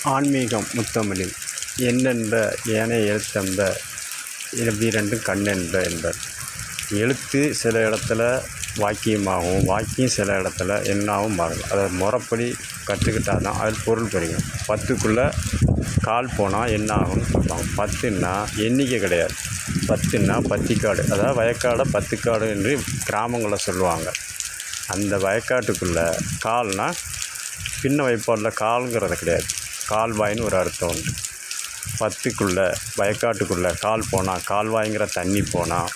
ஆன்மீகம் முத்தமிழில் எண்ணென்ப ஏனைய எழுத்தென்ப இவ்விரண்டும் கண்ணென்ப என்பர். எழுத்து சில இடத்துல வாக்கியமாகவும் வாக்கியம் சில இடத்துல எண்ணாகவும் மாறும். அதை முறைப்படி கற்றுக்கிட்டால் தான் அது பொருள் புரியும். 10க்குள்ளே கால் போனால் என்ன ஆகும்னு சொல்லுவாங்க. 10ன்னா எண்ணிக்கை கிடையாது. 10ன்னா பத்திக்காடு, அதாவது வயக்காடை 10 என்று கிராமங்களில் சொல்லுவாங்க. அந்த வயக்காட்டுக்குள்ளே கால்னால் பின்ன வைப்பாடில் கால்ங்கிறது கிடையாது, கால்வாயின்னு ஒரு அர்த்தம் உண்டு. 10க்குள்ளே வயக்காட்டுக்குள்ளே கால் போனால், கால்வாய்ங்கிற தண்ணி போனால்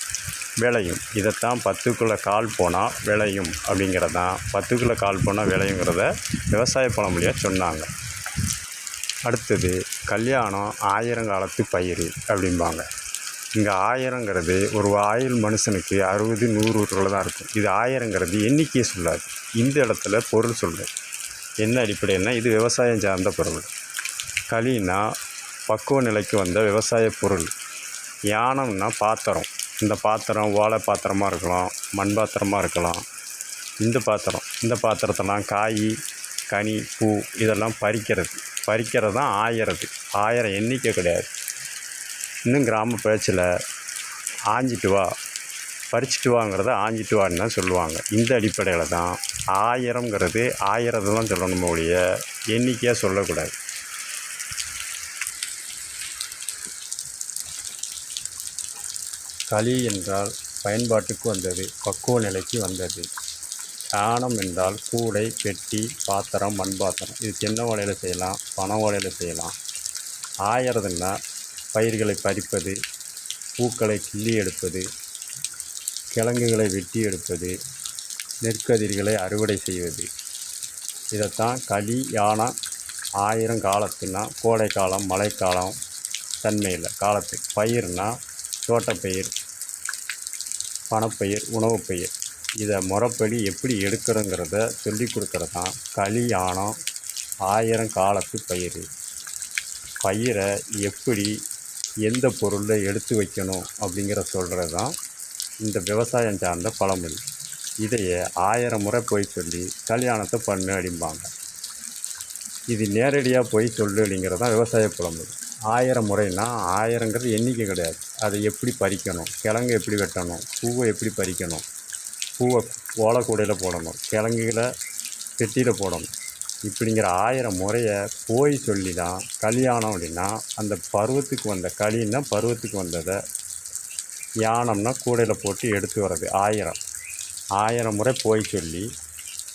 விளையும். இதைத்தான் 10க்குள்ளே கால் போனால் விளையும் அப்படிங்கிறதான் 10க்குள்ளே கால் போனால் விளையுங்கிறத விவசாய பழமொழியாக சொன்னாங்க. அடுத்தது கல்யாணம் ஆயிரங்காலத்து பயிர் அப்படிம்பாங்க. இங்கே ஆயிரங்கிறது ஒரு ஆயுள் மனுஷனுக்கு 60, 100 தான் இருக்கும். இது ஆயிரங்கிறது எண்ணிக்கையை சொல்லாது, இந்த இடத்துல பொருள் சொல்லும். என்ன அடிப்படைன்னா இது விவசாயம் சார்ந்த பொருள். களின்னா பக்குவ நிலைக்கு வந்த விவசாய பொருள். யானம்னா பாத்திரம். இந்த பாத்திரம் ஓலை பாத்திரமாக இருக்கலாம், மண் பாத்திரமாக இருக்கலாம். இந்த பாத்திரத்தெல்லாம் காய், கனி, பூ இதெல்லாம் பறிக்கிறது தான் ஆயிரது. 1000 எண்ணிக்கை கிடையாது. இன்னும் கிராம பேச்சில் ஆஞ்சிட்டு வா, பறிச்சிட்டு வாங்கிறத ஆஞ்சிட்டு வான்னு தான் சொல்லுவாங்க. இந்த அடிப்படையில் தான் ஆயிரங்கிறது ஆயிரத்தை தான் சொல்லணுமே ஒழிய எண்ணிக்கையாக சொல்லக்கூடாது. களி என்றால் பயன்பாட்டுக்கு வந்தது, பக்குவ நிலைக்கு வந்தது. யானம் என்றால் கூடை, பெட்டி, பாத்திரம், மண் பாத்திரம். இது சின்ன ஓலையில் செய்யலாம், பனை ஓலையில் செய்யலாம். ஆயிரதுன்னா பயிர்களை பறிப்பது, பூக்களை கிள்ளி எடுப்பது, கிழங்குகளை வெட்டி எடுப்பது, நெற்கதிர்களை அறுவடை செய்வது. இதைத்தான் களி, யானம், ஆயிரம். காலத்துனா கோடைக்காலம், மழைக்காலம் தன்மையில் காலத்து. பயிர்னா தோட்டப்பயிர், பணப்பயிர், உணவு பயிர். இதை முறைப்படி எப்படி எடுக்கிறோங்கிறத சொல்லி கொடுக்குறது தான் களி, யானம், ஆயிரம் காலத்து பயிர். பயிரை எப்படி எந்த பொருளில் எடுத்து வைக்கணும் அப்படிங்கிற சொல்கிறது தான் இந்த விவசாயம் சார்ந்த பழமொழி. இதையே 1000 முறை போய் சொல்லி கல்யாணத்தை பண்ணு அப்படிம்பாங்க. இது நேரடியாக போய் சொல்லு அப்படிங்கிறது தான் விவசாய பழமொழி. 1000 முறைன்னா 1000ங்கிறது எண்ணிக்கை கிடையாது. அதை எப்படி பறிக்கணும், கிழங்கு எப்படி வெட்டணும், பூவை எப்படி பறிக்கணும், பூவை ஓலைக்கூடையில் போடணும், கிழங்குகளை பெட்டியில் போடணும், இப்படிங்கிற 1000 முறையை போய் சொல்லி தான் கல்யாணம். அப்படின்னா அந்த பருவத்துக்கு வந்த களின்னா பருவத்துக்கு வந்ததை, யானம்னா கூடையில் போட்டு எடுத்து வர்றது. 1000 முறை போய் சொல்லி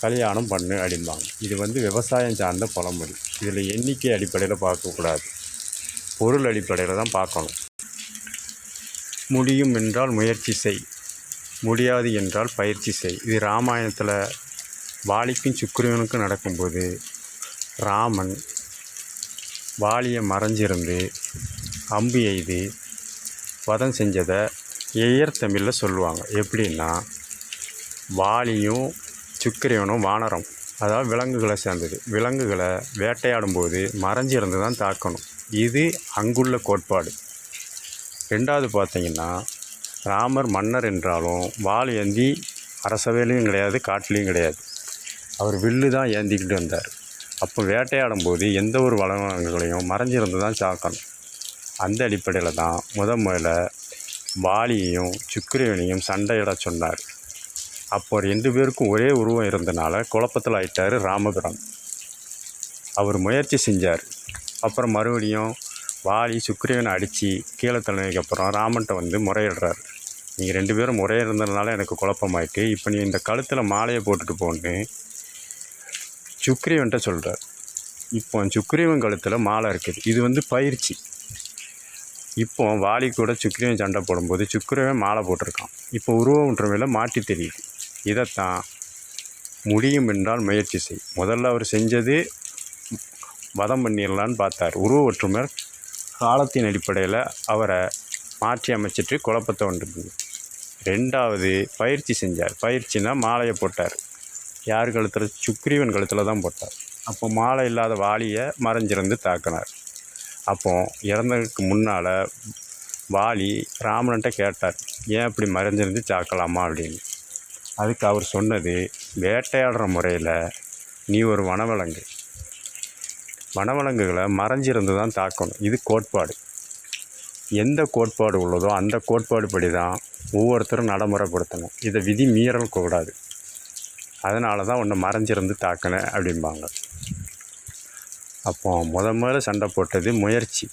கல்யாணம் பண்ணு அப்படிம்பாங்க. இது விவசாயம் சார்ந்த பழமொழி. இதில் எண்ணிக்கை அடிப்படையில் பார்க்கக்கூடாது, பொருள் அடிப்படையில் தான் பார்க்கணும். முடியும் என்றால் முயற்சி செய், முடியாது என்றால் பயிற்சி செய். இது ராமாயணத்தில் வாலிக்கும் சுக்கிரவனுக்கும் நடக்கும்போது ராமன் வாலியை மறைஞ்சிருந்து அம்பு எய்து வதம் செஞ்சதை எயர் தமிழில் சொல்லுவாங்க. எப்படின்னா, வாலியும் சுக்கிரவனும் வானரம், அதாவது விலங்குகளை சேர்ந்தது. விலங்குகளை வேட்டையாடும்போது மறைஞ்சிருந்து தான் தாக்கணும். இது அங்குள்ள கோட்பாடு. 2வது பார்த்திங்கன்னா, ராமர் மன்னர் என்றாலும் வால் ஏந்தி அரசவையிலையும் கிடையாது, காட்டிலையும் கிடையாது. அவர் வில்லு தான் ஏந்திக்கிட்டு வந்தார். அப்போ வேட்டையாடும்போது எந்த ஒரு வளங்களையும் மறைஞ்சிருந்து தான் தாக்கணும். அந்த அடிப்படையில் தான் முதல்ல வாலியையும் சுக்கிரவனையும் சண்டையிட சொன்னார். அப்போ 2 பேருக்கும் ஒரே உருவம் இருந்தனால குழப்பத்தில் ஆயிட்டார் ராமபிரான். அவர் முயற்சி செஞ்சார். அப்புறம் மறுபடியும் வாலி சுக்கிரவனை அடித்து கீழே தள்ளினதுக்கப்புறம் ராமன்கிட்ட முறையிடுறார். நீங்கள் 2 பேரும் முறையாக இருந்ததுனால எனக்கு குழப்பமாயிட்டு, இப்போ நீ இந்த கழுத்தில் மாலையை போட்டுட்டு போன்னு சுக்கிரவன்கிட்ட சொல்கிறார். இப்போ சுக்கிரவன் கழுத்தில் மாலை இருக்குது. இது பயிற்சி. இப்போ வாலி கூட சுக்கிரவன் சண்டை போடும்போது சுக்கிரவன் மாலை போட்டிருக்கான். இப்போ உருவமுற்றமையில் மாட்டி தெரியுது. இதைத்தான் முடியும் என்றால் முயற்சி செய். முதல்ல அவர் செஞ்சது வதம் பண்ணிடலான்னு பார்த்தார். உருவ ஒற்றுமை காலத்தின் அடிப்படையில் அவரை மாற்றி அமைச்சிட்டு குழப்பத்தை உண்டு. 2வது பயிற்சி செஞ்சார். பயிற்சினா மாலையை போட்டார். யார் கழுத்தில்? சுக்கிரவன் கழுத்தில் தான் போட்டார். அப்போ மாலை இல்லாத வாலியை மறைஞ்சிருந்து தாக்கினார். அப்போ இறந்ததுக்கு முன்னால் வாலி ராமன்கிட்ட கேட்டார், ஏன் இப்படி மறைஞ்சிருந்து தாக்கலாமா அப்படின்னு. அதுக்கு அவர் சொன்னது, வேட்டையாடுற முறையில் நீ ஒரு வனவிலங்கு, வனவிலங்குகளை மறைஞ்சிருந்து தான் தாக்கணும். இது கோட்பாடு. எந்த கோட்பாடு உள்ளதோ அந்த கோட்பாடு படி தான் ஒவ்வொருத்தரும் நடைமுறைப்படுத்தணும். இதை விதி மீறல் கூடாது. அதனால தான் ஒன்று மறைஞ்சிருந்து தாக்கினேன் அப்படிம்பாங்க. அப்போ முதல்ல சண்டை போட்டது முயற்சி.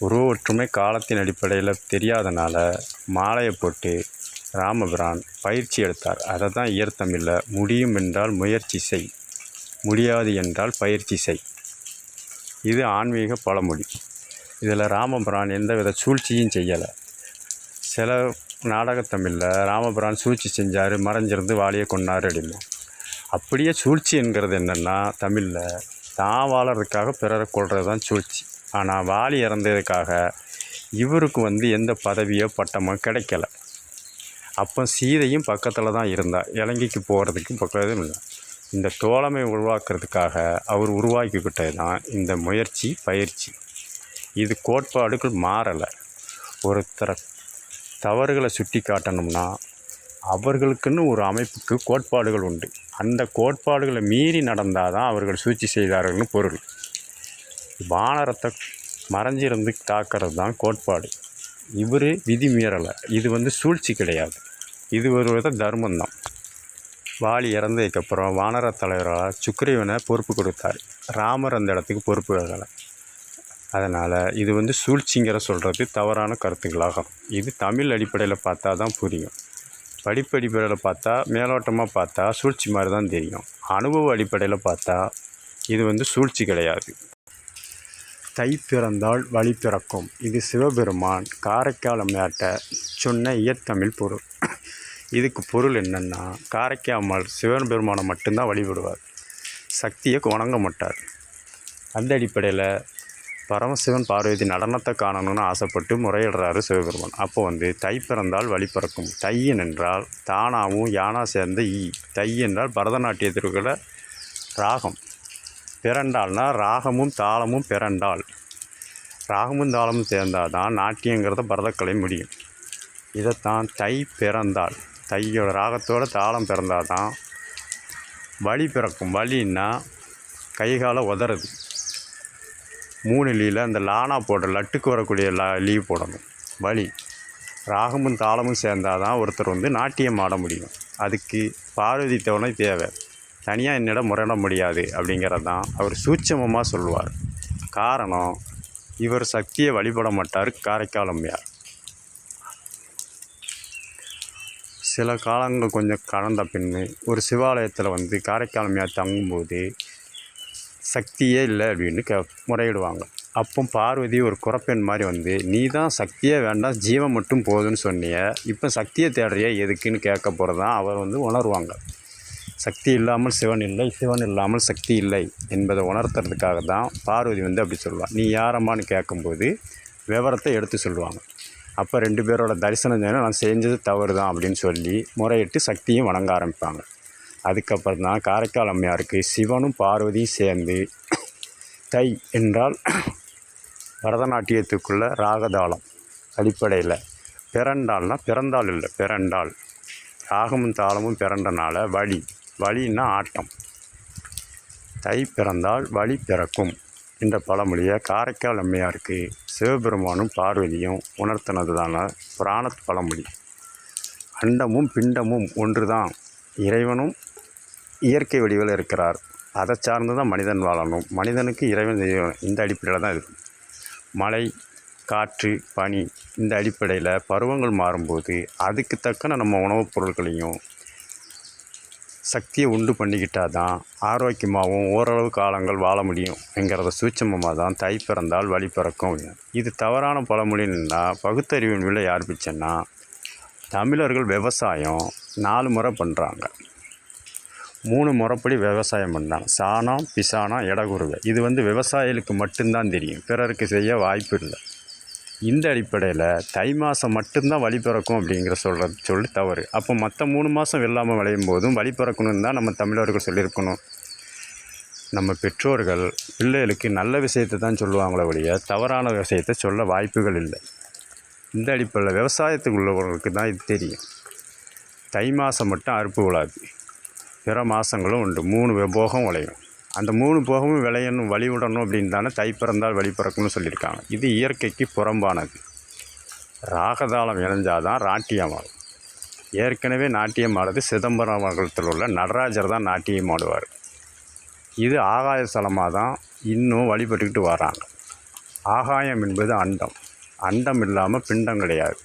உருவ ஒற்றுமை காலத்தின் அடிப்படையில் தெரியாதனால மாலையை போட்டு ராமபிரான் பயிற்சி எடுத்தார். அதை தான் இயற்தமிழில் முடியும் என்றால் முயற்சி செய், முடியாது என்றால் பயிற்சி செய். இது ஆன்மீக பழமொழி. இதில் ராமபிரான் எந்தவித சூழ்ச்சியும் செய்யலை. சில நாடகத்தமிழில் ராமபிரான் சூழ்ச்சி செஞ்சார், மறைஞ்சிருந்து வாலியை கொண்டார் அப்படின்னா. அப்படியே சூழ்ச்சி என்கிறது என்னென்னா, தமிழில் தான் வாழறதுக்காக பிறரை கொள்வது தான் சூழ்ச்சி. ஆனால் வாலி இறந்ததுக்காக இவருக்கு எந்த பதவியோ பட்டமோ கிடைக்கல. அப்போ சீதையும் பக்கத்தில் தான் இருந்தா, இலங்கைக்கு போகிறதுக்கு பக்கத்தில் இல்லை. இந்த தோழமை உருவாக்குறதுக்காக அவர் உருவாக்கிக்கிட்டது தான் இந்த முயற்சி பயிற்சி. இது கோட்பாடுகள் மாறலை. ஒருத்தரை தவறுகளை சுட்டி காட்டணும்னா அவர்களுக்குன்னு ஒரு அமைப்புக்கு கோட்பாடுகள் உண்டு. அந்த கோட்பாடுகளை மீறி நடந்தால் தான் அவர்கள் சூழ்ச்சி செய்தார்கள்னு பொருள். வானரத்தை மறைஞ்சிருந்து தாக்கிறது தான் கோட்பாடு. இவர் விதி மீறலை. இது சூழ்ச்சி கிடையாது. இது ஒரு வித தர்மம்தான். வாலி இறந்ததுக்கப்புறம் வானர தலைவரால் சுக்ரீவனை பொறுப்பு கொடுத்தார். ராமர் அந்த இடத்துக்கு பொறுப்பு வரலை. அதனால் இது சூழ்ச்சிங்கிற சொல்கிறது தவறான கருத்துக்களாகும். இது தமிழ் அடிப்படையில் பார்த்தா தான் புரியும். படிப்படிப்படையில் பார்த்தா, மேலோட்டமாக பார்த்தா சூழ்ச்சி மாதிரி தான் தெரியும். அனுபவ அடிப்படையில் பார்த்தா இது சூழ்ச்சி கிடையாது. தை பிறந்தால் வழி பிறக்கும். இது சிவபெருமான் காரைக்கால் அம்மையார்ட்ட சொன்ன இயற்தமிழ் பொருள். இதுக்கு பொருள் என்னென்னா, காரைக்கால் அம்மாள் சிவபெருமானை மட்டும்தான் வழிபடுவார், சக்தியை வணங்க மாட்டார். அந்த அடிப்படையில் பரமசிவன் பார்வதி நடனத்தை காணணும்னு ஆசைப்பட்டு முறையிடுறாரு சிவபெருமான். அப்போ தை பிறந்தால் வழி பிறக்கும். தையன் என்றால் தானாவும் யானா சேர்ந்த தை என்றால் பரதநாட்டியத்திற்குள்ள ராகம். பிறண்டால்னா ராகமும் தாளமும் பிறண்டால். ராகமும் தாளமும் சேர்ந்தால் தான் நாட்டியங்கிறத பரதக்கலை முடியும். இதைத்தான் தை பிறந்தால், தையோட ராகத்தோட தாளம் பிறந்தால் தான் வழி பிறக்கும். வழின்னா கைகால உதறது. 3 லீவில் அந்த லானா போடுற லட்டுக்கு வரக்கூடிய லீவ் போடணும். வழி ராகமும் தாளமும் சேர்ந்தால் தான் ஒருத்தர் நாட்டியம் ஆட முடியும். அதுக்கு பார்வதி துணை தேவை. தனியாக என்னிடம் முறையிட முடியாது அப்படிங்கிறது தான் அவர் சூட்சமமாக சொல்லுவார். காரணம், இவர் சக்தியை வழிபட மாட்டார் காரைக்கால் அம்மையார். சில காலங்கள் கொஞ்சம் கடந்த பின்னு ஒரு சிவாலயத்தில் காரைக்கால் அம்மையார் தங்கும்போது சக்தியே இல்லை அப்படின்னு முறையிடுவாங்க. அப்போ பார்வதி ஒரு குறப்பெண் மாதிரி நீ தான் சக்தியே வேண்டாம், ஜீவன் மட்டும் போதுன்னு சொன்னிய, இப்போ சக்தியை தேடுறிய எதுக்குன்னு கேட்க போகிறது தான் அவர் உணர்வாங்க. சக்தி இல்லாமல் சிவன் இல்லை, சிவன் இல்லாமல் சக்தி இல்லை என்பதை உணர்த்துறதுக்காக தான் பார்வதி அப்படி சொல்லுவாள். நீ யாரம்மான்னு கேட்கும்போது விவரத்தை எடுத்து சொல்லுவாங்க. அப்போ 2 பேரோட தரிசனம் நான் செஞ்சது தவறு தான் அப்படின்னு சொல்லி முறையிட்டு சக்தியும் வணங்க ஆரம்பிப்பாங்க. அதுக்கப்புறம் தான் காரைக்கால் அம்மையாருக்கு சிவனும் பார்வதியும் சேர்ந்து தை என்றால் பரதநாட்டியத்துக்குள்ள ராகதாளம் அடிப்படையில், பிறண்டால்னா பிறந்தால் இல்லை, பிறண்டால் ராகமும் தாளமும் பிறண்டனால வழின்னா ஆட்டம். தை பிறந்தால் வழி பிறக்கும் என்ற பழமொழியை காரைக்கால் அம்மையாருக்கு சிவபெருமானும் பார்வதியும் உணர்த்தினது தான புராண பழமொழி. அண்டமும் பிண்டமும் ஒன்று தான். இறைவனும் இயற்கை வடிவில் இருக்கிறார். அதை சார்ந்து தான் மனிதன் வாழணும். மனிதனுக்கு இறைவன் தெய்வம். இந்த அடிப்படையில் தான் இருக்கும். மழை, காற்று, பனி இந்த அடிப்படையில் பருவங்கள் மாறும்போது அதுக்கு தக்கன நம்ம உணவுப் பொருட்களையும் சக்தியை உண்டு பண்ணிக்கிட்டால் தான் ஆரோக்கியமாகவும் ஓரளவு காலங்கள் வாழ முடியும் என்கிறத சூட்சமமாக தான் தை பிறந்தால் வழி பிறக்கும். இது தவறான பழமொழின்னா பகுத்தறிவின் விலை யார் பிச்சைன்னா, தமிழர்கள் விவசாயம் 4 முறை பண்ணுறாங்க. 3 முறைப்படி விவசாயம் பண்ணாங்க. சாணம், பிசானம், இடகுருவை. இது விவசாயிகளுக்கு மட்டும்தான் தெரியும், பிறருக்கு செய்ய வாய்ப்பு இல்லை. இந்த அடிப்படையில் தை மாதம் மட்டும்தான் வழி பிறக்கும் அப்படிங்கிற சொல்லி தவறு. அப்போ மற்ற 3 மாதம் வெள்ளாமல் விளையும் போதும் வழி பிறக்கணும்னு தான் நம்ம தமிழர்கள் சொல்லியிருக்கணும். நம்ம பெற்றோர்கள் பிள்ளைகளுக்கு நல்ல விஷயத்தை தான் சொல்லுவாங்களே ஒழிய தவறான விஷயத்தை சொல்ல வாய்ப்புகள் இல்லை. இந்த அடிப்படையில் விவசாயத்துக்கு உள்ளவர்களுக்கு தான் இது தெரியும். தை மாதம் மட்டும் அறுப்பு விழாது, பிற மாதங்களும் உண்டு. 3 போகம் விளையும். அந்த 3 போகமும் விளையணும் வழி விடணும் அப்படின்னு தானே தை பிறந்தால் வழி பிறக்கும்னு சொல்லியிருக்காங்க. இது இயற்கைக்கு புறம்பானது. ராகதாளம் இணைஞ்சாதான் நாட்டியம் ஆடும். ஏற்கனவே நாட்டியம் ஆடுறது சிதம்பரம் மண்டலத்தில் உள்ள நடராஜர் தான் நாட்டியம் ஆடுவார். இது ஆகாய ஸ்தலமாக தான் இன்னும் வழிபட்டுக்கிட்டு வராங்க. ஆகாயம் என்பது அண்டம். அண்டம் இல்லாமல் பிண்டம் கிடையாது.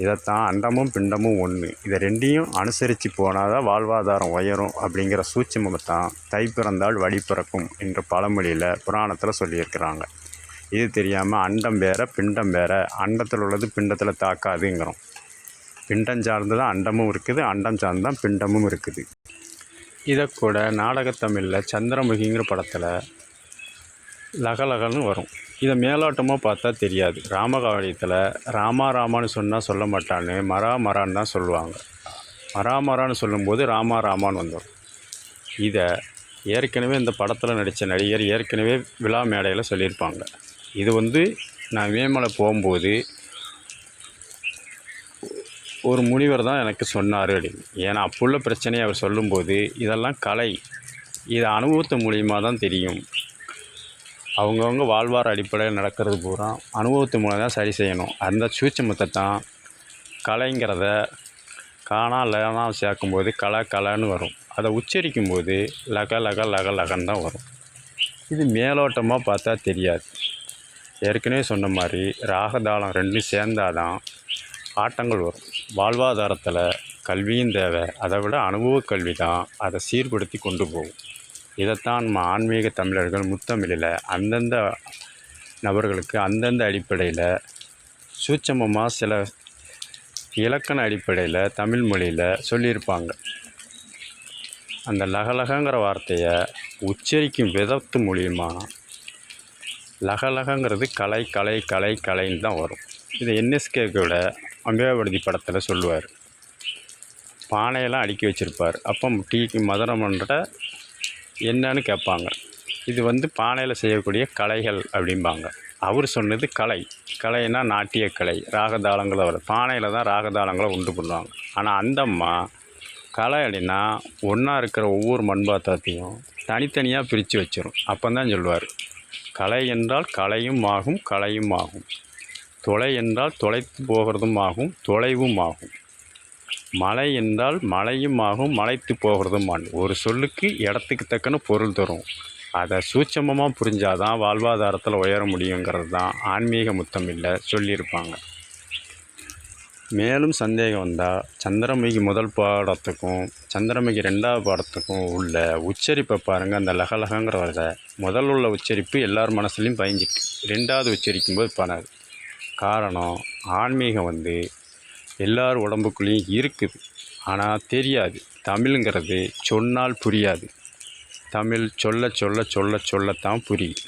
இதைத்தான் அண்டமும் பிண்டமும் ஒன்று, இதை ரெண்டையும் அனுசரித்து போனால் தான் வாழ்வாதாரம் உயரும் அப்படிங்கிற சூட்சமத்தான் தை பிறந்தால் வழி பிறக்கும் என்று பழமொழியில் புராணத்தில் சொல்லியிருக்கிறாங்க. இது தெரியாமல் அண்டம் வேற பிண்டம் வேற, அண்டத்தில் உள்ளது பிண்டத்தில் தாக்காதுங்கிறோம். பிண்டம் சார்ந்து தான் அண்டமும் இருக்குது, அண்டம் சார்ந்து தான் பிண்டமும் இருக்குது. இதை கூட நாடகத்தமிழில் சந்திரமுகிங்கிற படத்தில் லகலகன்னு வரும். இதை மேலோட்டமாக பார்த்தா தெரியாது. ராமகாவியத்தில் ராமான்னு சொன்னால் சொல்ல மாட்டான்னு மரான்னு தான் சொல்லுவாங்க. மரான்னு சொல்லும்போது ராமான்னு வந்துடும். இதை ஏற்கனவே இந்த படத்தில் நடித்த நடிகர் ஏற்கனவே விழா மேடையில் சொல்லியிருப்பாங்க. இது நான் மேமலை போகும்போது ஒரு முனிவர் தான் எனக்கு சொன்னார் அப்படின்னு. ஏன்னா அப்புள்ள பிரச்சனையை அவர் சொல்லும்போது இதெல்லாம் கலை, இது அனுபவத்து மூலியமாக தான் தெரியும். அவங்கவுங்க வாழ்வார் அடிப்படையில் நடக்கிறது பூரா அனுபவத்து மூலம் தான் சரி செய்யணும். அந்த சூட்சமத்தை தான் கலைங்கிறத லேனா சேர்க்கும்போது கலைன்னு வரும். அதை உச்சரிக்கும்போது லகன்னு தான் வரும். இது மேலோட்டமாக பார்த்தா தெரியாது. ஏற்கனவே சொன்ன மாதிரி ராகதாளம் ரெண்டும் சேர்ந்தாதான் ஆட்டங்கள் வரும். வாழ்வாதாரத்தில் கல்வியும் தேவை, அதை விட அனுபவ கல்வி தான் அதை சீர்படுத்தி கொண்டு போகும். இதைத்தான் நம்ம ஆன்மீக தமிழர்கள் முத்தமிழில் அந்தந்த நபர்களுக்கு அந்தந்த அடிப்படையில் சூட்சமமாக சில இலக்கண அடிப்படையில் தமிழ் மொழியில் சொல்லியிருப்பாங்க. அந்த லகலகங்கிற வார்த்தையை உச்சரிக்கும் விதத்து மூலியமாக லகலகங்கிறது கலைன்னு தான் வரும். இதை என்எஸ்கேவோட அங்கேவாடி படத்தில் சொல்லுவார். பானையெல்லாம் அடுக்கி வச்சுருப்பார். அப்போ டீக்கு மதுரமன்ற என்னன்னு கேட்பாங்க. இது பானையில் செய்யக்கூடிய கலைகள் அப்படிம்பாங்க. அவர் சொன்னது கலைன்னா நாட்டிய கலை, ராகதாளங்களை வரும். பானையில் தான் ராகதாளங்களை உண்டு பண்ணுவாங்க. ஆனால் அந்த அம்மா கலை அப்படின்னா ஒன்றா இருக்கிற ஒவ்வொரு மண்பாத்திரத்தையும் தனித்தனியாக பிரித்து வச்சிடும். அப்போ தான் சொல்லுவார், கலை என்றால் கலையும் ஆகும், தொலை என்றால் தொலைத்து போகிறதும் ஆகும், தொலைவும் ஆகும், மலை என்றால் மலையும் ஆகும், மலைத்து போகிறதும் ஆகும். ஒரு சொல்லுக்கு இடத்துக்கு தக்கன பொருள் தரும். அதை சூட்சமமாக புரிஞ்சாதான் வாழ்வாதாரத்தில் உயர முடியுங்கிறது தான் ஆன்மீக முத்தமிழில் சொல்லியிருப்பாங்க. மேலும் சந்தேகம் வந்தால் சந்திரமுகி முதல் பாடத்துக்கும் சந்திரமுகி 2வது பாடத்துக்கும் உள்ள உச்சரிப்பை பாருங்கள். அந்த லகலகங்கிறத முதல் உள்ள உச்சரிப்பு எல்லார் மனசுலையும் பயஞ்சிட்டு, 2வது உச்சரிக்கும்போது பண்ணாது. காரணம், ஆன்மீகம் எல்லார் உடம்புக்குள்ளேயும் இருக்குது, ஆனால் தெரியாது. தமிழுங்கிறது சொன்னால் புரியாது. தமிழ் சொல்லத்தான் புரியும்.